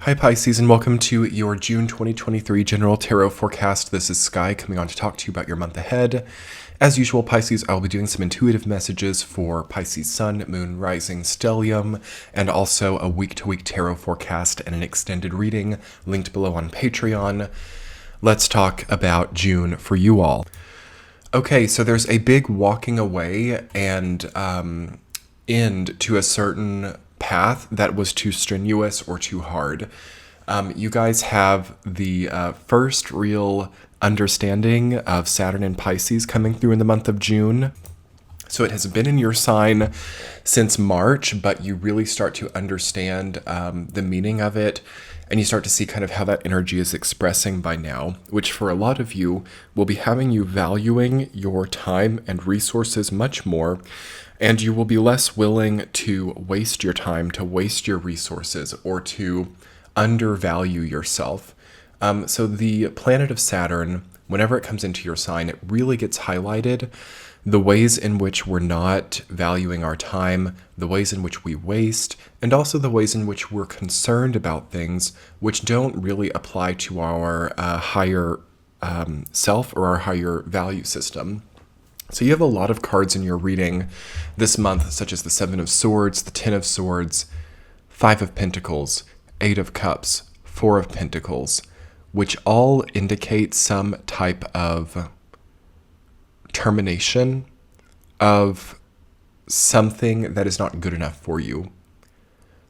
Hi Pisces, and welcome to your June 2023 General Tarot Forecast. This is Sky coming on to talk to you about your month ahead. As usual, Pisces, I will be doing some intuitive messages for Pisces Sun, Moon, Rising, Stellium, and also a week-to-week tarot forecast and an extended reading linked below on Patreon. Let's talk about June for you all. Okay, so there's a big walking away and end to a certain path that was too strenuous or too hard. You guys have the first real understanding of Saturn and Pisces coming through in the month of June. So it has been in your sign since March, but you really start to understand the meaning of it, and you start to see kind of how that energy is expressing by now, which for a lot of you will be having you valuing your time and resources much more, and you will be less willing to waste your time, to waste your resources, or to undervalue yourself. So the planet of Saturn, whenever it comes into your sign, it really gets highlighted the ways in which we're not valuing our time, the ways in which we waste, and also the ways in which we're concerned about things which don't really apply to our higher self or our higher value system. So you have a lot of cards in your reading this month, such as the Seven of Swords, the Ten of Swords, Five of Pentacles, Eight of Cups, Four of Pentacles, which all indicate some type of termination of something that is not good enough for you.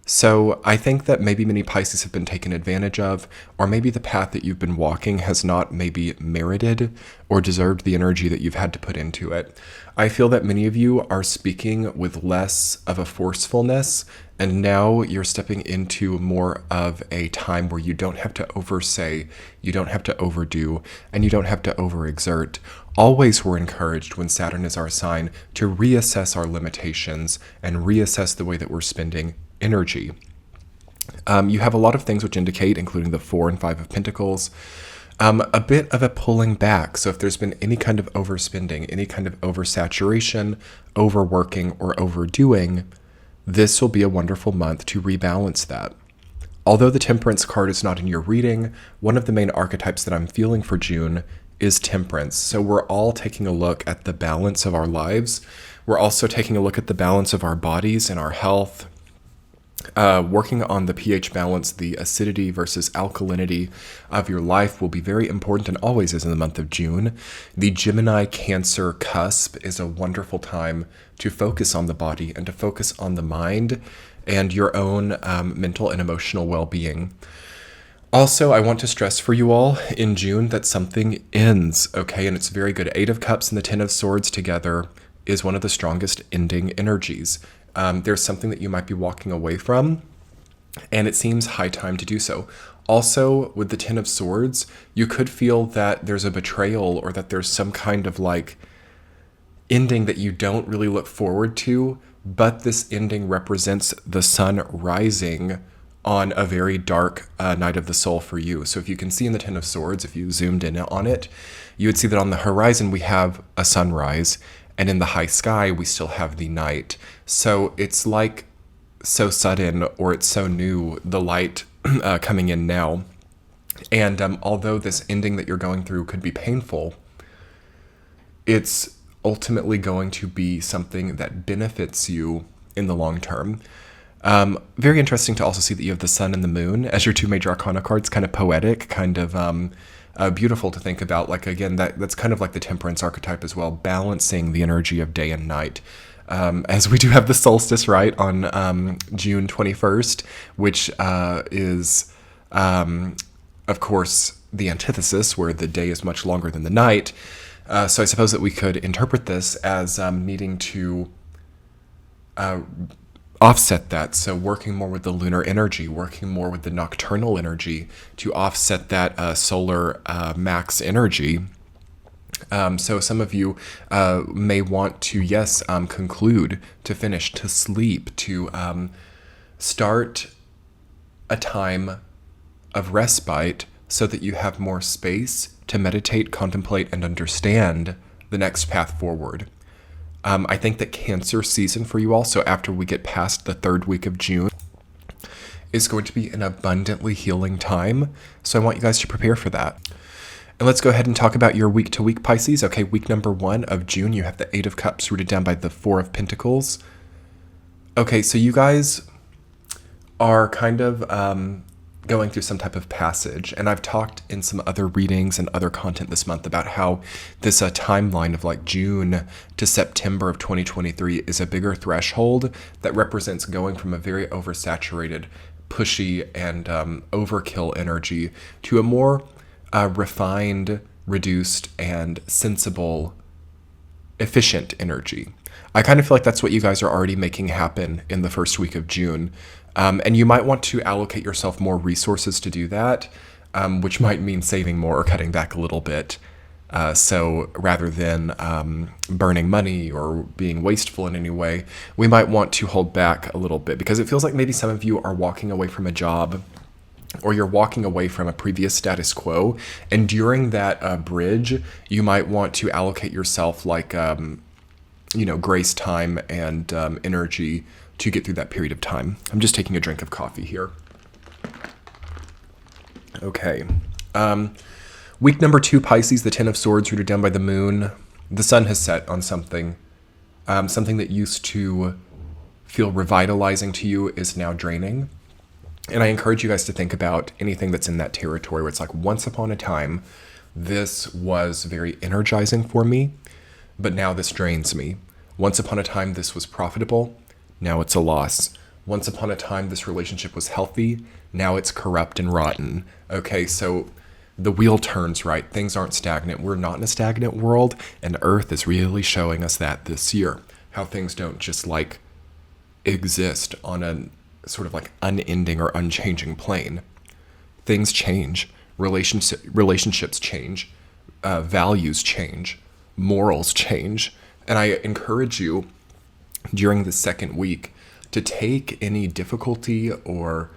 So I think that maybe many Pisces have been taken advantage of, or maybe the path that you've been walking has not maybe merited or deserved the energy that you've had to put into it. I feel that many of you are speaking with less of a forcefulness, and now you're stepping into more of a time where you don't have to oversay, you don't have to overdo, and you don't have to overexert. Always we're encouraged when Saturn is our sign to reassess our limitations and reassess the way that we're spending energy. You have a lot of things which indicate, including the Four and Five of Pentacles, a bit of a pulling back. So if there's been any kind of overspending, any kind of oversaturation, overworking, or overdoing, this will be a wonderful month to rebalance that. Although the Temperance card is not in your reading, one of the main archetypes that I'm feeling for June is Temperance. So we're all taking a look at the balance of our lives. We're also taking a look at the balance of our bodies and our health, working on the pH balance. The acidity versus alkalinity of your life will be very important, and always is in the month of June. The Gemini Cancer cusp is a wonderful time to focus on the body and to focus on the mind and your own mental and emotional well-being. Also, I want to stress for you all in June that something ends, okay? And it's very good. Eight of Cups and the Ten of Swords together is one of the strongest ending energies. There's something that you might be walking away from, and it seems high time to do so. Also, with the Ten of Swords, you could feel that there's a betrayal, or that there's some kind of like ending that you don't really look forward to, but this ending represents the sun rising on a very dark night of the soul for you. So if you can see in the Ten of Swords, if you zoomed in on it, you would see that on the horizon we have a sunrise, and in the high sky we still have the night. So it's like so sudden, or it's so new, the light coming in now. And although this ending that you're going through could be painful, it's ultimately going to be something that benefits you in the long term. Very interesting to also see that you have the Sun and the Moon as your two major arcana cards, kind of poetic, kind of beautiful to think about. Like, again, that's kind of like the Temperance archetype as well, balancing the energy of day and night. As we do have the solstice, right, on June 21st, which is, of course, the antithesis, where the day is much longer than the night. So I suppose that we could interpret this as needing to offset that. So working more with the lunar energy, working more with the nocturnal energy to offset that solar max energy. So some of you may want to, conclude, to finish, to sleep, to start a time of respite so that you have more space to meditate, contemplate, and understand the next path forward. I think that Cancer season for you all, so after we get past the third week of June, is going to be an abundantly healing time. So I want you guys to prepare for that. And let's go ahead and talk about your week to week, Pisces. Okay, week number 1 of June, you have the 8 of Cups rooted down by the 4 of Pentacles. Okay, so you guys are kind of going through some type of passage. And I've talked in some other readings and other content this month about how this timeline of like June to September of 2023 is a bigger threshold that represents going from a very oversaturated, pushy, and overkill energy to a more refined, reduced, and sensible, efficient energy. I kind of feel like that's what you guys are already making happen in the first week of June. And you might want to allocate yourself more resources to do that, which might mean saving more or cutting back a little bit. So rather than burning money or being wasteful in any way, we might want to hold back a little bit, because it feels like maybe some of you are walking away from a job, or you're walking away from a previous status quo. And during that bridge, you might want to allocate yourself like, grace, time, and energy to get through that period of time. I'm just taking a drink of coffee here. Okay. Week number 2, Pisces, the 10 of Swords rooted down by the moon. The sun has set on something. Something that used to feel revitalizing to you is now draining. And I encourage you guys to think about anything that's in that territory where it's like, once upon a time, this was very energizing for me, but now this drains me. Once upon a time, this was profitable. Now it's a loss. Once upon a time, this relationship was healthy. Now it's corrupt and rotten. Okay, so the wheel turns, right? Things aren't stagnant. We're not in a stagnant world, and Earth is really showing us that this year. How things don't just like exist on a sort of like unending or unchanging plane. Things change. Relationships change. Values change. Morals change. And I encourage you during the second week to take any difficulty or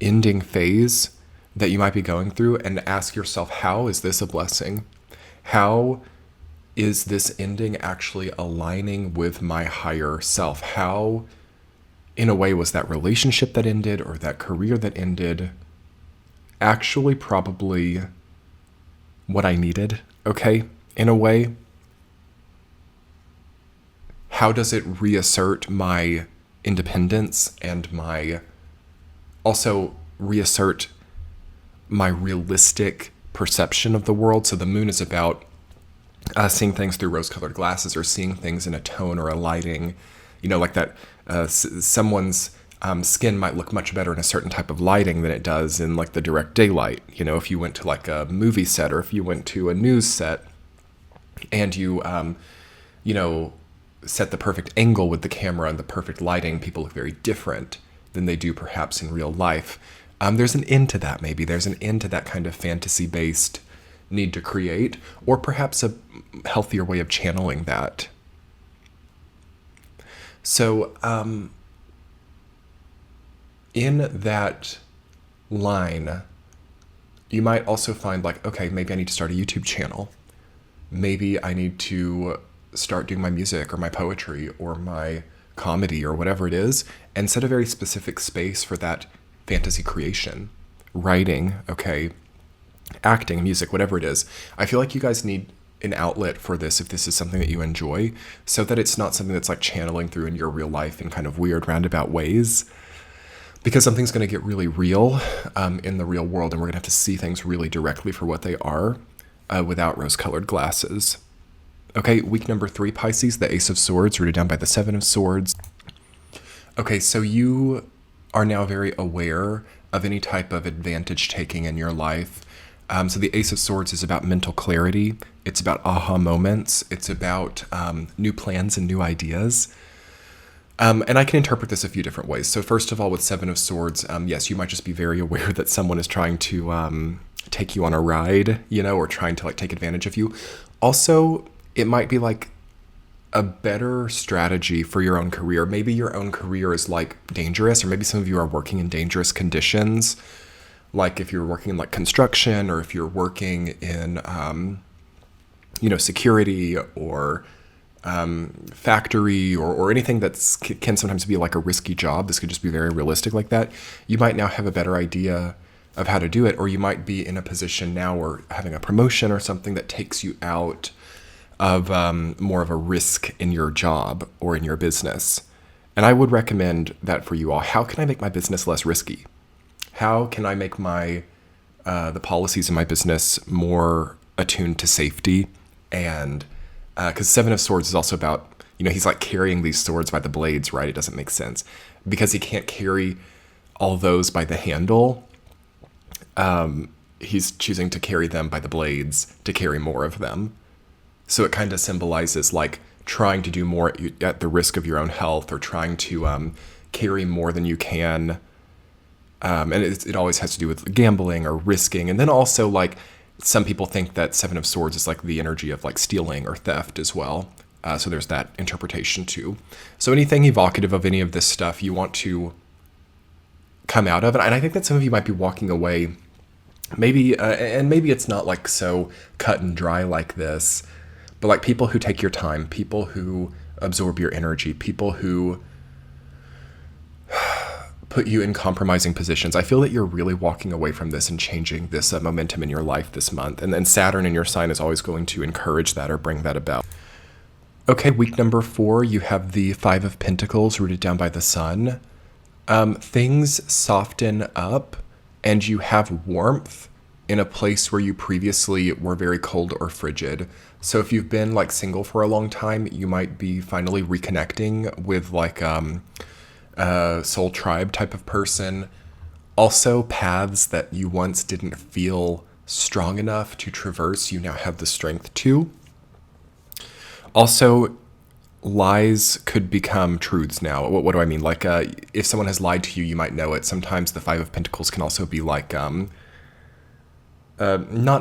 ending phase that you might be going through and ask yourself, how is this a blessing? How is this ending actually aligning with my higher self? How, in a way, was that relationship that ended or that career that ended actually probably what I needed? Okay, in a way. How does it reassert my independence and also reassert my realistic perception of the world? So the moon is about seeing things through rose-colored glasses, or seeing things in a tone or a lighting, like that someone's skin might look much better in a certain type of lighting than it does in like the direct daylight. If you went to like a movie set, or if you went to a news set and you set the perfect angle with the camera and the perfect lighting, people look very different than they do perhaps in real life. There's an end to that, maybe. There's an end to that kind of fantasy-based need to create, or perhaps a healthier way of channeling that. So, in that line, you might also find like, okay, maybe I need to start a YouTube channel. Maybe I need to start doing my music or my poetry or my comedy or whatever it is, and set a very specific space for that fantasy creation, writing, okay, acting, music, whatever it is. I feel like you guys need an outlet for this if this is something that you enjoy, so that it's not something that's like channeling through in your real life in kind of weird roundabout ways, because something's going to get really real in the real world, and we're going to have to see things really directly for what they are without rose-colored glasses. Okay, week number 3, Pisces, the Ace of Swords, rooted down by the 7 of Swords. Okay, so you are now very aware of any type of advantage taking in your life. So the Ace of Swords is about mental clarity. It's about aha moments. It's about new plans and new ideas. And I can interpret this a few different ways. So first of all, with 7 of Swords, yes, you might just be very aware that someone is trying to take you on a ride, or trying to like take advantage of you. Also, it might be like a better strategy for your own career. Maybe your own career is like dangerous, or maybe some of you are working in dangerous conditions. Like if you're working in like construction, or if you're working in, security, or factory or anything that can sometimes be like a risky job. This could just be very realistic like that. You might now have a better idea of how to do it, or you might be in a position now or having a promotion or something that takes you out of more of a risk in your job or in your business. And I would recommend that for you all. How can I make my business less risky? How can I make my the policies in my business more attuned to safety? And because Seven of Swords is also about, he's like carrying these swords by the blades, right? It doesn't make sense because he can't carry all those by the handle. He's choosing to carry them by the blades to carry more of them. So it kind of symbolizes like trying to do more at the risk of your own health, or trying to carry more than you can. And it always has to do with gambling or risking. And then also, like, some people think that Seven of Swords is like the energy of like stealing or theft as well. So there's that interpretation too. So anything evocative of any of this stuff you want to come out of it. And I think that some of you might be walking away maybe, and maybe it's not like so cut and dry like this, but like people who take your time, people who absorb your energy, people who put you in compromising positions. I feel that you're really walking away from this and changing this momentum in your life this month. And then Saturn in your sign is always going to encourage that or bring that about. Okay, week number 4, you have the Five of Pentacles rooted down by the Sun. Things soften up and you have warmth in a place where you previously were very cold or frigid. So if you've been like single for a long time, you might be finally reconnecting with like a soul tribe type of person. Also, paths that you once didn't feel strong enough to traverse, you now have the strength to. Also, lies could become truths now. What do I mean? Like, if someone has lied to you, you might know it. Sometimes the Five of Pentacles can also be like, not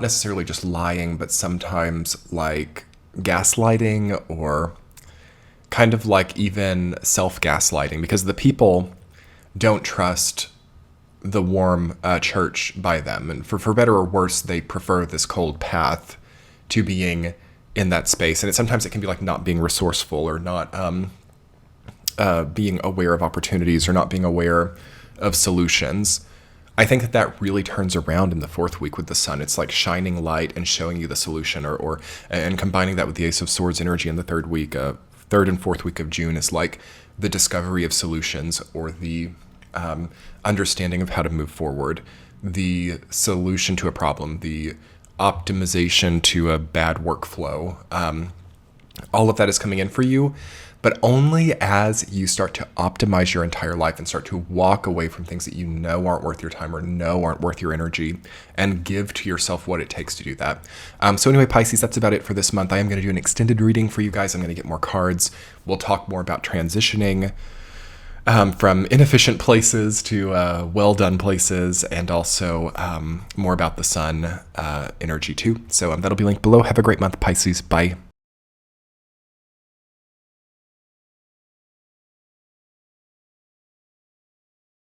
necessarily just lying, but sometimes like gaslighting, or kind of like even self-gaslighting, because the people don't trust the warm church by them. And for better or worse, they prefer this cold path to being in that space. And sometimes it can be like not being resourceful, or not being aware of opportunities, or not being aware of solutions. I think that really turns around in the 4th week with the Sun. It's like shining light and showing you the solution, and combining that with the Ace of Swords energy in the 3rd week, 3rd and 4th week of June is like the discovery of solutions, or the understanding of how to move forward, the solution to a problem, the optimization to a bad workflow. All of that is coming in for you, but only as you start to optimize your entire life and start to walk away from things that you know aren't worth your time or know aren't worth your energy, and give to yourself what it takes to do that. So anyway, Pisces, that's about it for this month. I am going to do an extended reading for you guys. I'm going to get more cards. We'll talk more about transitioning from inefficient places to well-done places, and also more about the Sun energy too. So that'll be linked below. Have a great month, Pisces. Bye.